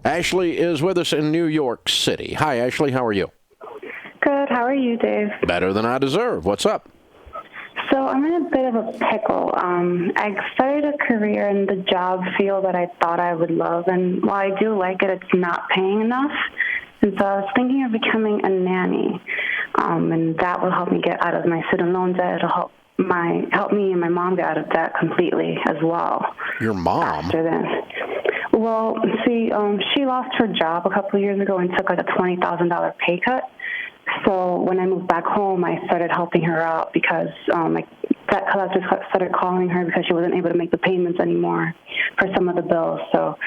Ashley is with us in New York City. Hi, Ashley. How are you? Good. How are you, Dave? Better than I deserve. What's up? So I'm in a bit of a pickle. I started a career in the job field that I thought I would love, and while I do like it, it's not paying enough. And so I was thinking of becoming a nanny, and that will help me get out of my student loan debt. It'll help me and my mom get out of debt completely as well. Your mom? After then. Well, see, she lost her job a couple of years ago and took like a $20,000 pay cut. So when I moved back home, I started helping her out because debt collectors started calling her because she wasn't able to make the payments anymore for some of the bills. So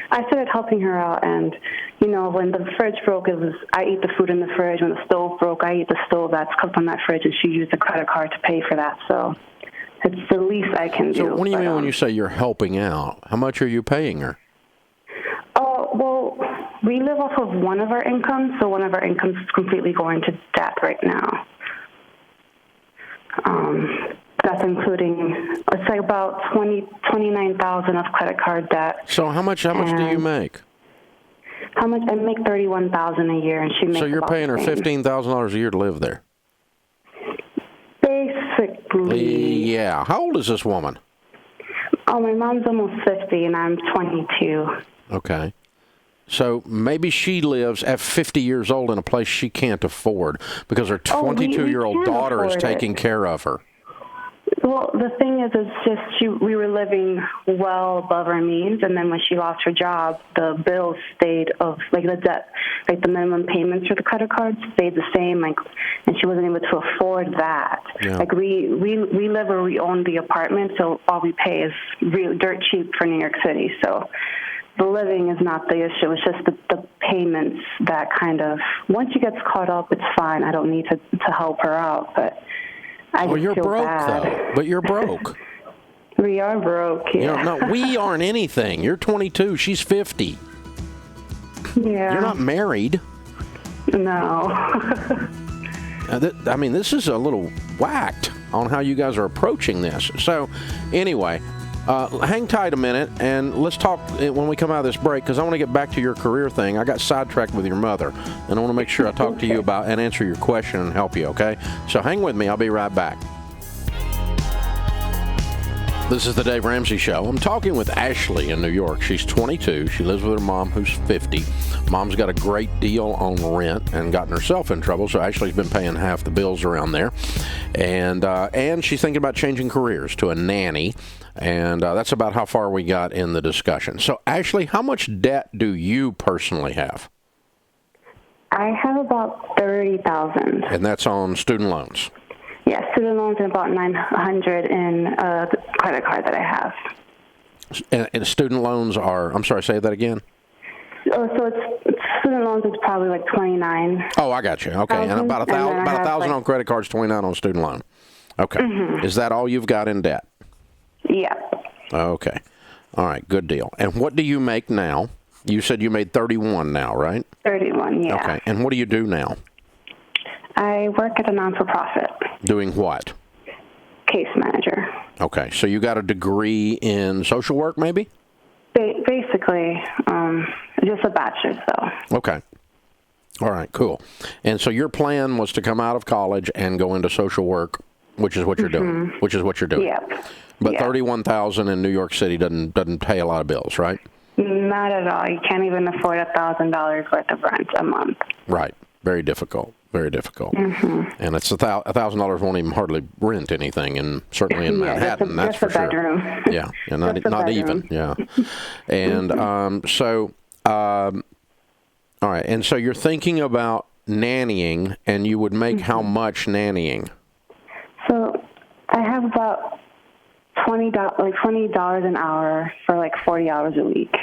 I started helping her out, and when the fridge broke, I eat the food in the fridge. When the stove broke, I eat the stove that's cooked on that fridge, and she used a credit card to pay for that. So it's the least I can do. So what do you mean when you say you're helping out? How much are you paying her? Well, we live off of one of our incomes, so one of our incomes is completely going to debt right now. That's including, it's like about $29,000 of credit card debt. So how much do you make? How much? I make $31,000 a year, and she makes. So you're paying her $15,000 a year to live there? Basically. Yeah. How old is this woman? Oh, my mom's almost 50, and I'm 22. Okay. So maybe she lives at 50 years old in a place she can't afford because her 22-year-old daughter is taking care of her. Well, the thing is, it's just we were living well above our means, and then when she lost her job, the bills stayed the debt, the minimum payments for the credit cards stayed the same, and she wasn't able to afford that. Yeah. We live where we own the apartment, so all we pay is real dirt cheap for New York City. So the living is not the issue. It's just the payments that kind of, once she gets caught up, it's fine. I don't need to help her out, but I just you're feel broke, bad. though. But you're broke. We are broke, yeah. No, we aren't anything. You're 22. She's 50. Yeah. You're not married. No. This is a little whacked on how you guys are approaching this. So, anyway, hang tight a minute, and let's talk when we come out of this break, because I want to get back to your career thing. I got sidetracked with your mother, and I want to make sure I talk to you about and answer your question and help you, okay? So hang with me. I'll be right back. This is the Dave Ramsey Show. I'm talking with Ashley in New York. She's 22. She lives with her mom, who's 50. Mom's got a great deal on rent and gotten herself in trouble, so Ashley's been paying half the bills around there. And she's thinking about changing careers to a nanny, and that's about how far we got in the discussion. So, Ashley, how much debt do you personally have? I have about $30,000. And that's on student loans? Yeah, student loans and about $900 in the credit card that I have. And student loans are, I'm sorry, say that again? So it's student loans is probably like $29,000. Oh, I got you. Okay, and about $1,000 on credit cards, $29 on student loan. Okay. Mm-hmm. Is that all you've got in debt? Yeah. Okay. All right, good deal. And what do you make now? You said you made 31 now, right? 31, yeah. Okay. And what do you do now? I work at a non-for-profit. Doing what? Case manager. Okay. So you got a degree in social work, maybe? Basically, just a bachelor's, though. Okay. All right, cool. And so your plan was to come out of college and go into social work, which is what you're doing. Which is what you're doing. Yep. But $31,000 in New York City doesn't pay a lot of bills, right? Not at all. You can't even afford $1,000 worth of rent a month. Right. Very difficult. Very difficult. Mm-hmm. And it's $1,000 won't even hardly rent anything, and certainly in Manhattan, that's for sure. Bedroom. Yeah, and not even. Yeah. And all right. And so you're thinking about nannying, and you would make how much nannying? So I have about $20 an hour for like 40 hours a week.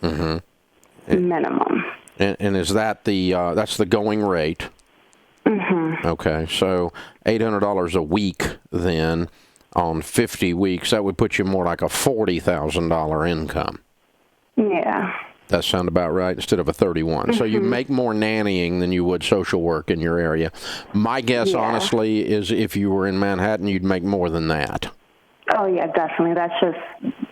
Mm-hmm. Minimum. And is that that's the going rate? Mm-hmm. Okay, so $800 a week then on 50 weeks, that would put you more like a $40,000 income. Yeah. That sound about right, instead of a 31. Mm-hmm. So you make more nannying than you would social work in your area. My guess, honestly, is if you were in Manhattan, you'd make more than that. Oh, yeah, definitely. That's just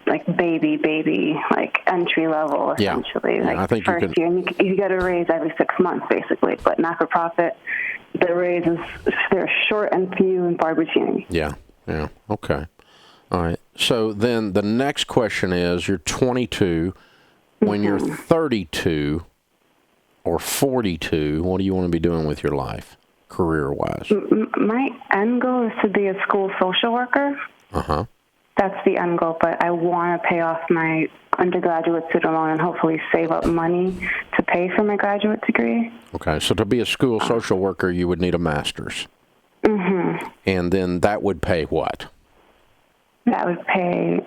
like baby, like entry level, essentially. Yeah, like I think first year, and you get a raise every 6 months, basically. But not for profit, the raises, they're short and few and far between. Yeah. Okay. All right. So then the next question is, you're 22. When you're 32 or 42, what do you want to be doing with your life, career-wise? My end goal is to be a school social worker. Uh-huh. That's the end goal, but I want to pay off my undergraduate student loan and hopefully save up money to pay for my graduate degree. Okay, so to be a school social worker, you would need a master's. Mm-hmm. And then that would pay what? That would pay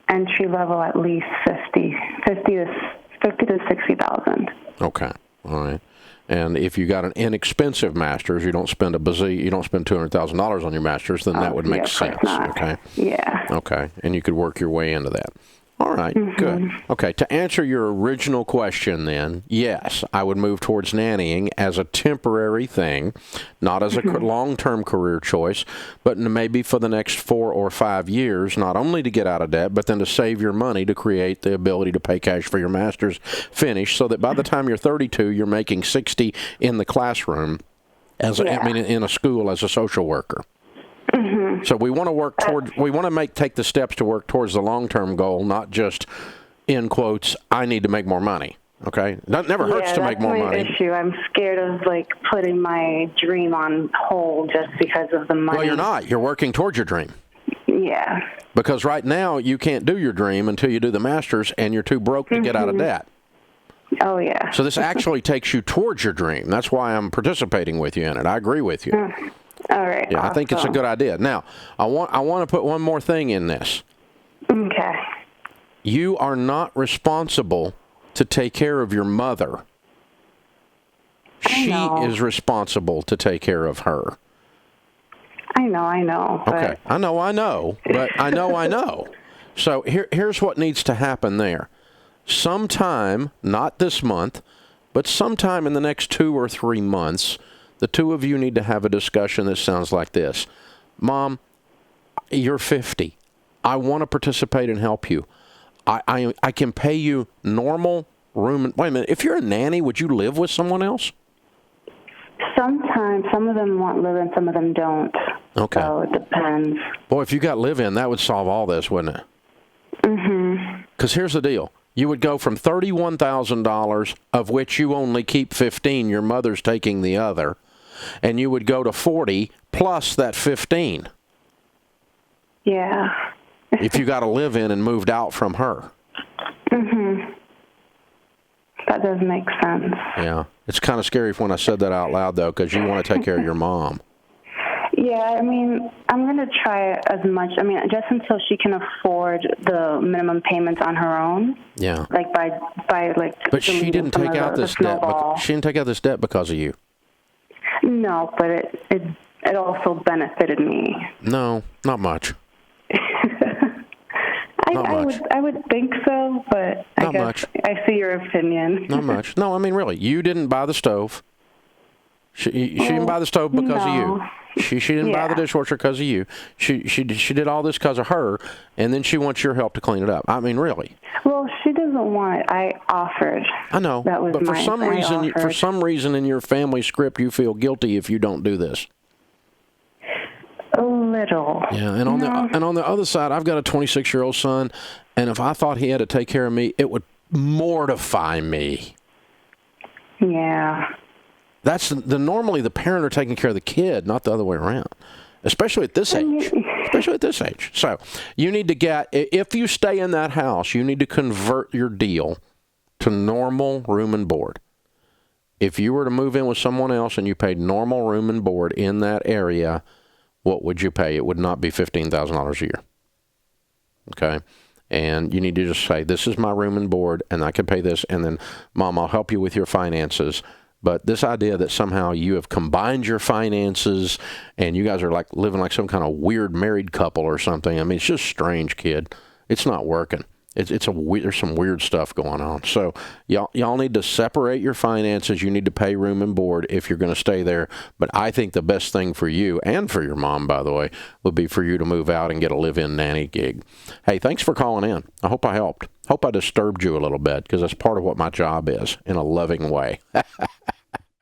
entry level at least $50,000 to $60,000. Okay, all right. And if you got an inexpensive master's, you don't spend $200,000 on your master's, then that would make sense. Okay. Yeah. Okay, and you could work your way into that. All right, good. Okay, to answer your original question then, yes, I would move towards nannying as a temporary thing, not as a long-term career choice, but maybe for the next 4 or 5 years, not only to get out of debt, but then to save your money to create the ability to pay cash for your master's finish, so that by the time you're 32, you're making 60 in the classroom, in a school as a social worker. So we want to work take the steps to work towards the long-term goal, not just, in quotes, I need to make more money. Okay? That never hurts to make more money. That's my issue. I'm scared of, putting my dream on hold just because of the money. Well, you're not. You're working towards your dream. Yeah. Because right now, you can't do your dream until you do the master's, and you're too broke to get out of debt. Oh, yeah. So this actually takes you towards your dream. That's why I'm participating with you in it. I agree with you. All right. Yeah, awesome. I think it's a good idea. Now, I want to put one more thing in this. Okay. You are not responsible to take care of your mother. She is responsible to take care of her. I know. Okay. I know. But I know. So here's what needs to happen there. Sometime, not this month, but sometime in the next 2 or 3 months, the two of you need to have a discussion that sounds like this. Mom, you're 50. I want to participate and help you. I can pay you normal room. Wait a minute. If you're a nanny, would you live with someone else? Sometimes. Some of them want live-in, some of them don't. Okay. So it depends. Boy, if you got live-in, that would solve all this, wouldn't it? Mm-hmm. Because here's the deal. You would go from $31,000, of which you only keep 15, your mother's taking the other, and you would go to 40 plus that 15. Yeah. If you got to live in and moved out from her. Mm-hmm. That does make sense. Yeah. It's kind of scary when I said that out loud, though, because you want to take care of your mom. Yeah, I mean, I'm going to try as much. I mean, just until she can afford the minimum payments on her own. Yeah. But she didn't take out this debt. She didn't take out this debt because of you. No, but it also benefited me. No, not much. I would think so, but I guess I see your opinion. Not much. No, I mean, really, you didn't buy the stove. She didn't buy the stove because of you. She didn't buy the dishwasher because of you. She did all this because of her, and then she wants your help to clean it up. I mean, really. Well, she doesn't want it. I offered. I know, but for some reason in your family script, you feel guilty if you don't do this. A little. Yeah, and on the other side, I've got a 26-year-old son, and if I thought he had to take care of me, it would mortify me. Yeah. That's normally the parent are taking care of the kid, not the other way around. Especially at this age. So you need to if you stay in that house, you need to convert your deal to normal room and board. If you were to move in with someone else and you paid normal room and board in that area, what would you pay? It would not be $15,000 a year. Okay? And you need to just say, this is my room and board, and I can pay this, and then, Mom, I'll help you with your finances. But this idea that somehow you have combined your finances and you guys are like living like some kind of weird married couple or something, I mean, it's just strange, kid. It's not working. there's some weird stuff going on. So y'all need to separate your finances. You need to pay room and board if you're going to stay there. But I think the best thing for you and for your mom, by the way, would be for you to move out and get a live-in nanny gig. Hey, thanks for calling in. I hope I helped. Hope I disturbed you a little bit, because that's part of what my job is, in a loving way.